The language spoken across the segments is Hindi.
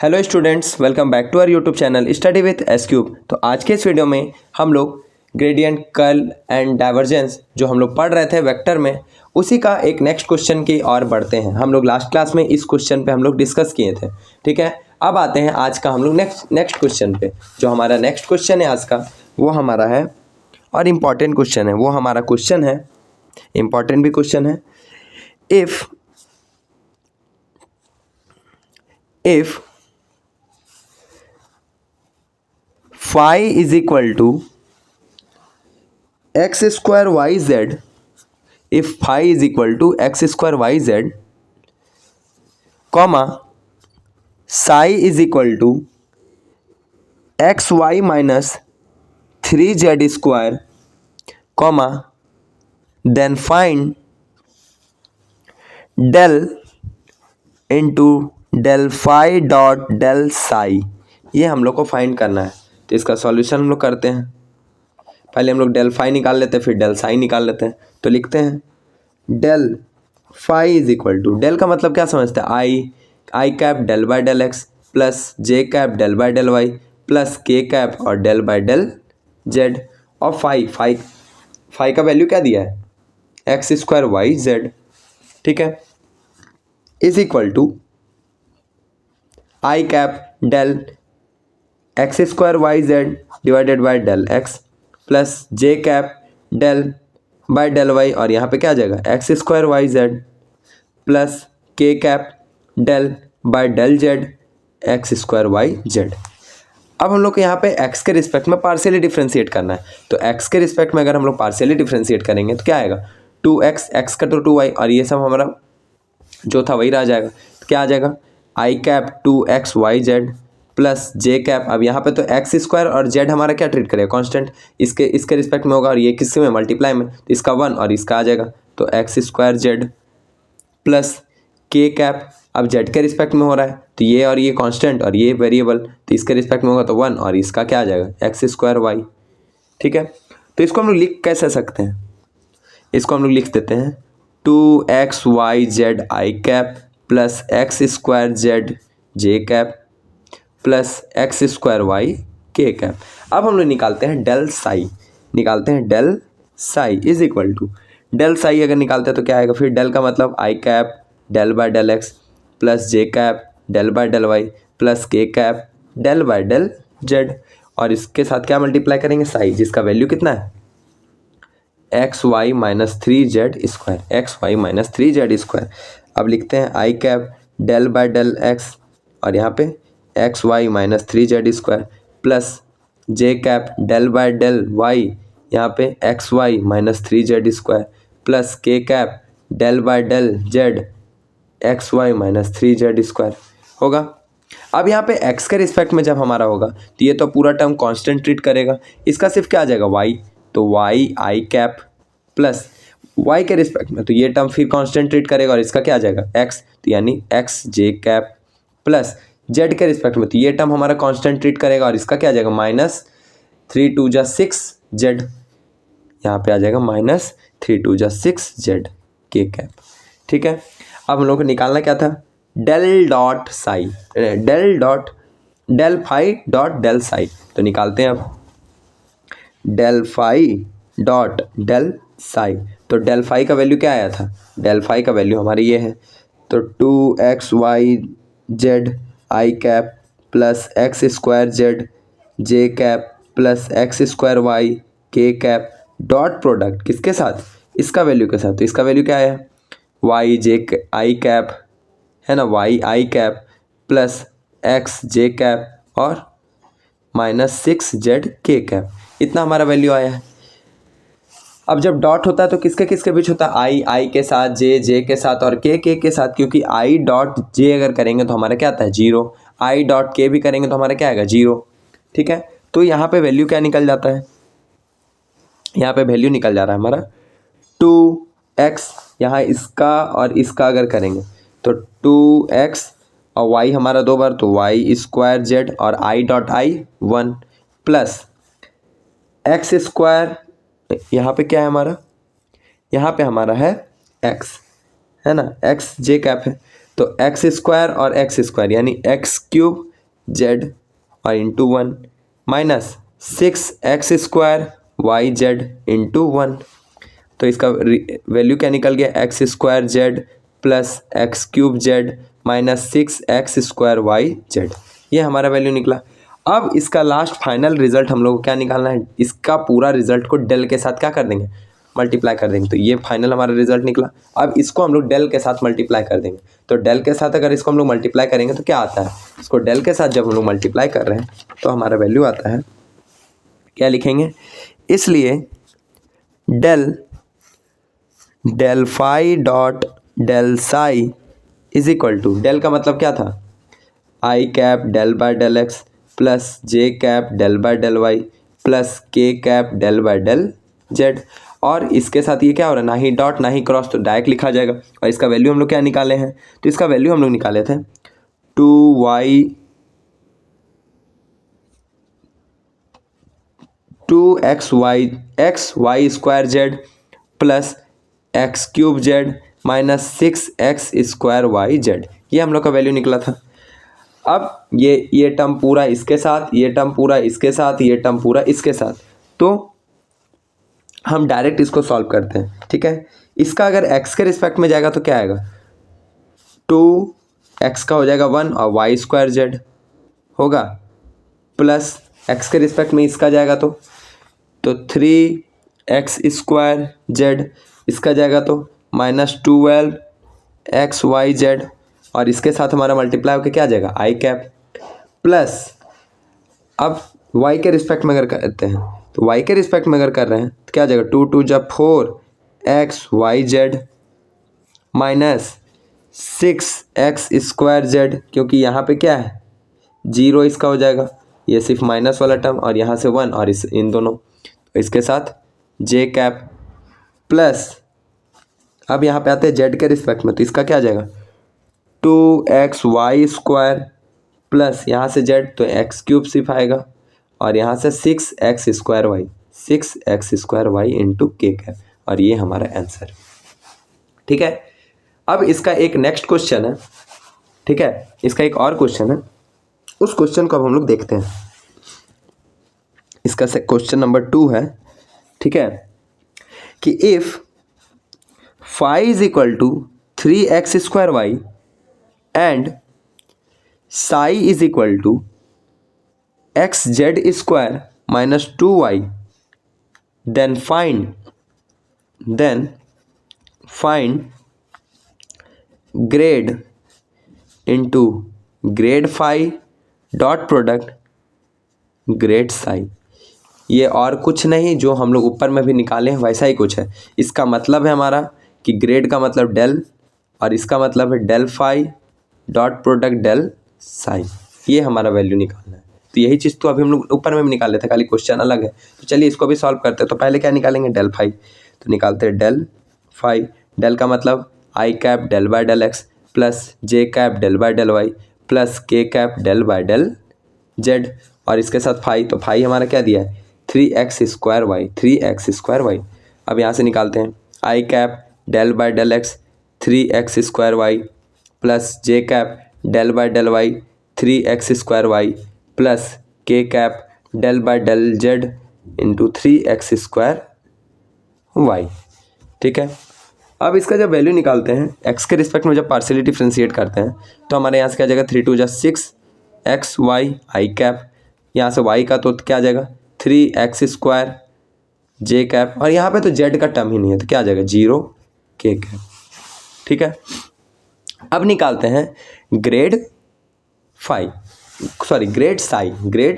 Hello students, welcome back to our YouTube channel study with S cube. तो आज के इस वीडियो में हम लोग ग्रेडियंट, कर्ल एंड डाइवर्जेंस जो हम लोग पढ़ रहे थे वेक्टर में, उसी का एक नेक्स्ट क्वेश्चन की ओर बढ़ते हैं। हम लोग लास्ट क्लास में इस क्वेश्चन पे हम लोग डिस्कस किए थे, ठीक है। अब आते हैं आज का हम लोग नेक्स्ट क्वेश्चन पे। जो हमारा नेक्स्ट क्वेश्चन है आज का, वो हमारा है और इम्पॉर्टेंट क्वेश्चन है। वो हमारा क्वेश्चन है, इम्पॉर्टेंट भी क्वेश्चन है। If phi is equal to x square yz, if phi is equal to x square yz, comma psi is equal to xy minus 3z square, comma then find del into del phi dot del psi। ये हम लोग को फाइंड करना है। तो इसका सॉल्यूशन हम लोग करते हैं। पहले हम लोग डेल फाई निकाल लेते हैं, फिर डेल साई निकाल लेते हैं। तो लिखते हैं del phi is equal to, del का मतलब क्या समझते हैं, i cap del by del x plus j cap del by del y plus k cap और डेल बाय डेल जेड। और फाई का वैल्यू क्या दिया है, एक्स स्क्वायर वाई जेड, ठीक है, is equal to i cap del x square y z divided by del x plus j cap del by del Y, और यहाँ पे क्या आ जाएगा, x square y z plus k cap del by del z x square y z. अब हम लोग को यहाँ पे x के रिस्पेक्ट में पार्शियली डिफ्रेंशिएट करना है। तो x के रिस्पेक्ट में अगर हम लोग पार्शियली डिफ्रेंशिएट करेंगे तो क्या आएगा, 2x, x का तो 2y, और ये सब हमारा जो था वही रह जाएगा। तो क्या आ जाएगा, i cap 2x y z plus j cap, अब यहाँ पे तो एक्स स्क्वायर और जेड हमारा क्या ट्रीट करेगा, कांस्टेंट, इसके रिस्पेक्ट में होगा, और ये किससे में, मल्टीप्लाई में, तो इसका 1 और इसका आ जाएगा, तो x square Z plus k cap, अब जेड के रिस्पेक्ट में हो रहा है तो ये और ये कांस्टेंट और ये वेरिएबल, तो इसके रिस्पेक्ट में होगा तो 1 और इसका क्या आ जाएगा, एक्स स्क्वायर वाई, ठीक है। तो इसको हम लोग लिख कैसे सकते हैं, इसको हम लोग लिख देते हैं 2x y z i cap plus x square z j cap plus x square y k cap. अब हम लोग निकालते हैं del psi, del psi is equal to, del psi अगर निकालते हैं तो क्या आएगा, फिर डेल का मतलब i cap del by del x plus j cap del by del y plus k cap del by del z, और इसके साथ क्या मल्टीप्लाई करेंगे, साई, जिसका वैल्यू कितना है, x y minus 3z square, x y minus 3z square. अब लिखते हैं i cap del by del x, और यहाँ पे x y minus 3z square plus j cap del by del y, यहाँ पे x y minus 3z square plus k cap del by del z x y minus 3z square होगा। अब यहाँ पे x के रिस्पेक्ट में जब हमारा होगा तो ये तो पूरा टर्म कांस्टेंट ट्रीट करेगा, इसका सिर्फ क्या आ जाएगा y, तो y आई कैप प्लस y के रिस्पेक्ट में तो ये टर्म फिर कांस्टेंट ट्रीट करेगा, और इसका क्या आ जाएगा x, तो यानी x जे कैप प्लस z के रिस्पेक्ट में तो ये टर्म हमारा कांस्टेंट ट्रीट करेगा, और इसका क्या आ जाएगा, माइनस 3 2 जा 6 जेड, यहाँ पे आ जाएगा माइनस 3 2 जा 6 जेड के कैप, ठीक है। अब हम लोग को निकालना क्या था, del dot psi, del phi dot del psi. तो निकालते हैं अब del phi dot del psi. तो डेल फाई का वैल्यू क्या आया था, डेल फाई का वैल्यू हमारी ये है, तो 2x y z i cap plus x square z j cap plus x square y k cap dot product किसके साथ, इसका वैल्यू के साथ। तो इसका वैल्यू क्या है, वाई जे आई कैप है ना, वाई आई कैप प्लस एक्स जे कैप और माइनस 6 जेड के कैप, इतना हमारा वैल्यू आया है। अब जब डॉट होता है तो किसके किसके बीच होता है, आई के साथ, जे के साथ और के साथ, क्योंकि आई डॉट जे अगर करेंगे तो हमारा क्या आता है 0, आई डॉट के भी करेंगे तो हमारा क्या आएगा 0, ठीक है। तो यहाँ पे वैल्यू क्या निकल जाता है, यहाँ पे वैल्यू निकल जा रहा है हमारा 2x, यहाँ इसका और इसका अगर करेंगे तो 2x और y हमारा 2 बार, तो वाई स्क्वायर जेड और I dot I 1 plus x square, यहाँ पे क्या है हमारा, यहाँ पे हमारा है x, है ना, x जे कैप है, तो एक्स स्क्वायर और एक्स स्क्वायर यानी एक्स क्यूब जेड और into 1 minus 6x² y z into 1। तो इसका वैल्यू क्या निकल गया, x² z plus x³ z minus 6x² y z, ये हमारा वैल्यू निकला। अब इसका लास्ट फाइनल रिजल्ट हम लोग को क्या निकालना है, इसका पूरा रिजल्ट को डेल के साथ क्या कर देंगे, मल्टीप्लाई कर देंगे। तो ये फाइनल हमारा रिजल्ट निकला। अब इसको हम लोग डेल के साथ मल्टीप्लाई कर देंगे। तो डेल के साथ अगर इसको हम लोग मल्टीप्लाई करेंगे तो क्या आता है, इसको डेल के साथ जब हम लोग मल्टीप्लाई कर रहे हैं तो हमारा वैल्यू आता है, क्या लिखेंगे, इसलिए del phi dot del psi is equal to, del का मतलब क्या था, i cap del by del x plus j cap del by del y plus k cap del by del z. और इसके साथ ये क्या हो रहा है, ना ही डॉट ना ही क्रॉस, तो डायरेक्ट लिखा जाएगा। और इसका वैल्यू हम लोग क्या निकाले हैं, तो इसका वैल्यू हम लोग निकाले थे 2y z plus x³ z minus 6x² y z, ये हम लोग का वैल्यू निकला था। अब ये टर्म पूरा इसके साथ, ये टर्म पूरा इसके साथ, ये टर्म पूरा इसके साथ, तो हम डायरेक्ट इसको सॉल्व करते हैं। ठीक है, इसका अगर x के रिस्पेक्ट में जाएगा तो क्या आएगा, 2x का हो जाएगा 1 और y² जेड होगा प्लस x के रिस्पेक्ट में इसका जाएगा तो 3x² जेड, इसका जाएगा तो माइनस 12xy जेड, और इसके साथ हमारा मल्टीप्लाई होकर क्या आ जाएगा, आई कैप प्लस, अब y के रिस्पेक्ट में अगर करते हैं तो y के रिस्पेक्ट में अगर कर रहे हैं तो क्या आ जाएगा, 2 2 जा 4xy Z minus 6x² Z, क्योंकि यहाँ पे क्या है 0, इसका हो जाएगा, ये सिर्फ माइनस वाला टर्म, और यहाँ से 1 और इन दोनों, तो इसके साथ जे कैप प्लस, अब यहाँ पे आते हैं जेड के रिस्पेक्ट में, तो इसका क्या आ जाएगा 2xy² प्लस यहाँ से जेड तो x³ सिर्फ आएगा, और यहाँ से 6x² Y into k cap, और ये हमारा आंसर। ठीक है, अब इसका एक नेक्स्ट क्वेश्चन है। ठीक है, इसका एक और क्वेश्चन है, उस क्वेश्चन को अब हम लोग देखते हैं। इसका क्वेश्चन नंबर 2 है। ठीक है, कि if phi is equal to 3x² y and psi is equal to xz² minus 2y, then find grade into grade phi dot product grade psi. ये और कुछ नहीं, जो हम लोग ऊपर में भी निकाले हैं वैसा ही कुछ है। इसका मतलब है हमारा कि ग्रेड का मतलब डेल, और इसका मतलब है del phi dot product del psi, ये हमारा वैल्यू निकालना है। तो यही चीज़ तो अभी हम लोग ऊपर में भी निकाले थे, खाली क्वेश्चन अलग है। तो चलिए इसको भी सॉल्व करते हैं। तो पहले क्या निकालेंगे, डेल फाई, तो निकालते हैं डेल फाई। डेल का मतलब i cap del by del x plus j cap del by del y plus k cap del by del z, और इसके साथ फाई, तो फाई हमारा क्या दिया है 3x² वाई। अब यहाँ से निकालते हैं i cap del by del x 3x² y plus j cap del by del y 3x² y plus k cap del by del z into 3x² y. ठीक है, अब इसका जब वैल्यू निकालते हैं x के रिस्पेक्ट में, जब पार्शियली डिफ्रेंशिएट करते हैं तो हमारे यहाँ से क्या जाएगा 3 2 जा 6xy आई कैप, यहाँ से y का तो क्या आ जाएगा 3x² जे कैप, और यहाँ पे तो z का टर्म ही नहीं है तो क्या आ जाएगा 0 के कैप। ठीक है, अब निकालते हैं ग्रेड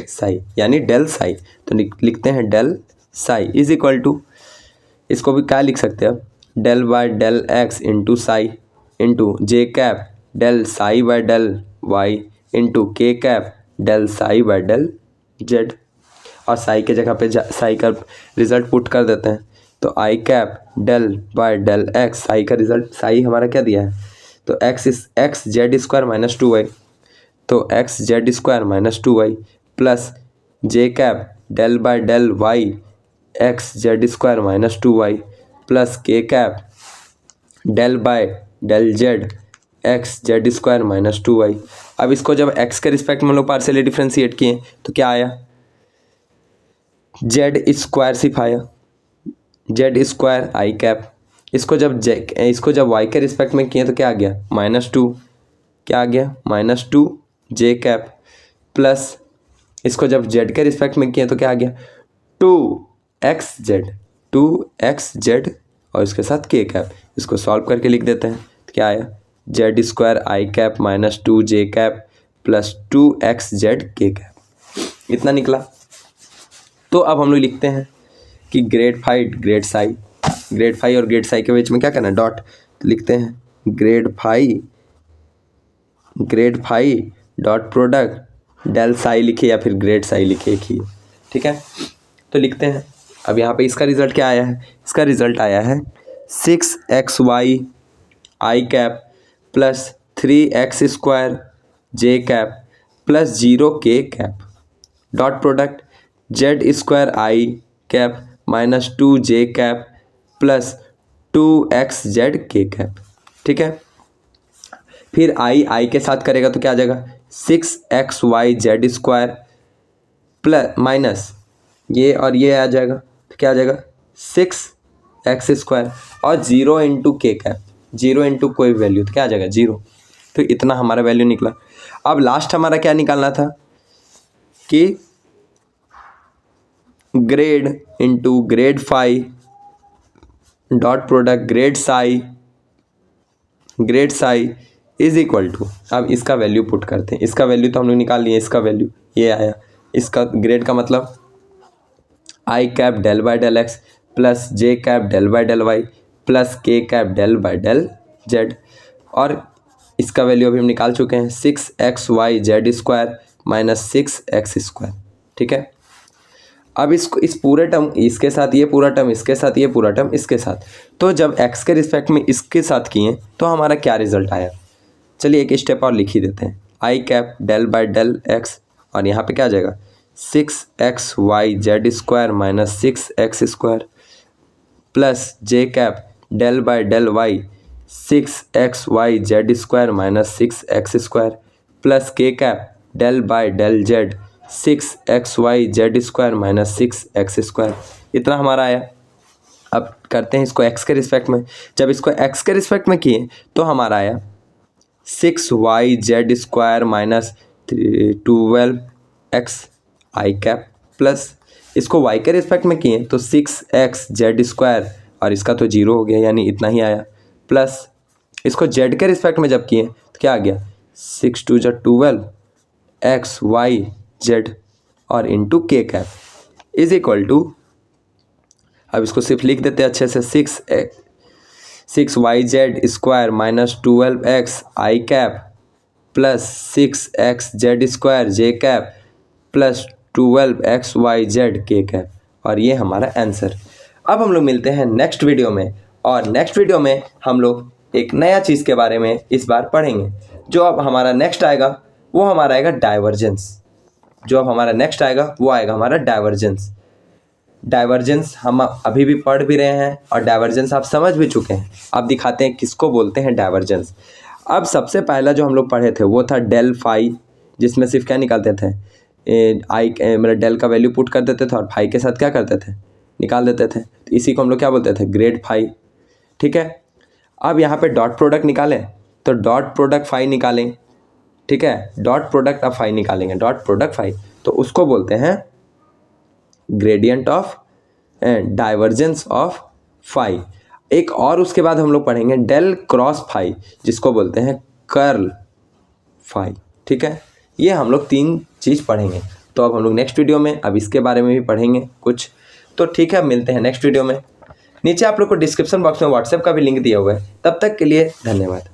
साई यानी डेल साई। तो लिखते हैं del psi is equal to, इसको भी क्या लिख सकते हैं अब, del by del x into psi into j cap del psi by del y into k cap del psi by del z, और साई के जगह पे साई का रिजल्ट पुट कर देते हैं। तो i cap del by del x, psi का रिजल्ट, साई हमारा क्या दिया है, तो x z square minus 2y, तो x z square minus 2y plus j cap del by del y x z square minus 2y plus k cap del by del z x z square minus 2y। अब इसको जब x के रिस्पेक्ट में हम लोग पार्शियली डिफ्रेंशिएट किए तो क्या आया, जेड स्क्वायर सिर्फ आया, जेड स्क्वायर आई कैप। इसको जब y के रिस्पेक्ट में किए तो क्या आ गया, -2, क्या आ गया, -2 जे कैप, प्लस इसको जब z के रिस्पेक्ट में किए तो क्या आ गया, 2xz और इसके साथ k कैप। इसको सॉल्व करके लिख देते हैं तो क्या आया, z square i cap -2 j cap plus 2xz k cap, इतना निकला। तो अब हम लोग लिखते हैं कि ग्रेड फाई और ग्रेड साई के बीच में क्या करना है, डॉट। तो लिखते हैं grade phi dot product del psi लिखे या फिर ग्रेड साई लिखे, एक ही, ठीक है। तो लिखते हैं, अब यहाँ पे इसका रिजल्ट क्या आया है, इसका रिजल्ट आया है 6xy i cap plus 3x square j cap plus 0k cap dot product z square i cap -2 j cap plus 2xz k cap, ठीक है। फिर आई के साथ करेगा तो क्या आ जाएगा, 6xy z square plus minus ये और ये आ जाएगा तो क्या आ जाएगा, 6x स्क्वायर और 0 इंटू के कैप, 0 इंटू कोई वैल्यू तो क्या आ जाएगा, 0। तो इतना हमारा वैल्यू निकला। अब लास्ट हमारा क्या निकालना था कि grade into grade phi dot product grade psi is equal to, अब इसका वैल्यू पुट करते हैं। इसका वैल्यू तो हम लोग निकाल लिए, इसका वैल्यू ये आया, इसका ग्रेड का मतलब i cap del by del x plus j cap del by del y plus k cap del by del z, और इसका वैल्यू अभी हम निकाल चुके हैं 6xy z square minus 6x square, ठीक है। अब इसको इस पूरे टर्म इसके साथ ये पूरा टर्म इसके साथ ये पूरा टर्म इसके साथ, तो जब x के रिस्पेक्ट में इसके साथ किए तो हमारा क्या रिजल्ट आया, चलिए एक स्टेप और लिख ही देते हैं। I cap del by del x और यहाँ पे क्या आ जाएगा, 6xy z square minus 6x square plus j cap del by del y 6xy z square minus 6x square plus k cap del by del z 6xy z square minus 6x square, इतना हमारा आया। अब करते हैं इसको x के रिस्पेक्ट में, जब इसको x के रिस्पेक्ट में किए तो हमारा आया 6y z square minus 12x i cap plus इसको y के रिस्पेक्ट में किए तो 6x जेड स्क्वायर और इसका तो 0 हो गया यानी इतना ही आया, प्लस इसको z के रिस्पेक्ट में जब किए तो क्या आ गया, 6 2 12 x y z और into k cap is equal to, अब इसको सिर्फ लिख देते हैं अच्छे से, 6y z square minus 12x i cap plus 6x z square j cap plus 12xy z k cap, और ये हमारा आंसर। अब हम लोग मिलते हैं नेक्स्ट वीडियो में, और नेक्स्ट वीडियो में हम लोग एक नया चीज़ के बारे में इस बार पढ़ेंगे। जो अब हमारा नेक्स्ट आएगा वो हमारा आएगा डाइवर्जेंस, जो अब हमारा नेक्स्ट आएगा वो आएगा हमारा डाइवर्जेंस हम अभी भी पढ़ भी रहे हैं और डाइवर्जेंस आप समझ भी चुके हैं। अब दिखाते हैं किसको बोलते हैं डाइवर्जेंस। अब सबसे पहला जो हम लोग पढ़े थे वो था डेल फाई, जिसमें सिर्फ क्या निकालते थे, मतलब डेल का वैल्यू पुट कर देते थे और फाई के साथ क्या करते थे, निकाल देते थे। तो इसी को हम लोग क्या बोलते थे, ग्रेड फाई, ठीक है। अब यहाँ पे डॉट प्रोडक्ट निकालें तो डॉट प्रोडक्ट फाई निकालें, ठीक है, डॉट प्रोडक्ट अब फाई निकालेंगे, डॉट प्रोडक्ट फाई, तो उसको बोलते हैं gradient of divergence of phi. एक और उसके बाद हम लोग पढ़ेंगे डेल क्रॉस फाई, जिसको बोलते हैं कर्ल फाई, ठीक है। ये हम लोग 3 चीज़ पढ़ेंगे। तो अब हम लोग नेक्स्ट वीडियो में अब इसके बारे में भी पढ़ेंगे कुछ, तो ठीक है, मिलते हैं नेक्स्ट वीडियो में। नीचे आप लोग को डिस्क्रिप्शन बॉक्स में व्हाट्सएप का भी लिंक दिया हुआ है। तब तक के लिए धन्यवाद।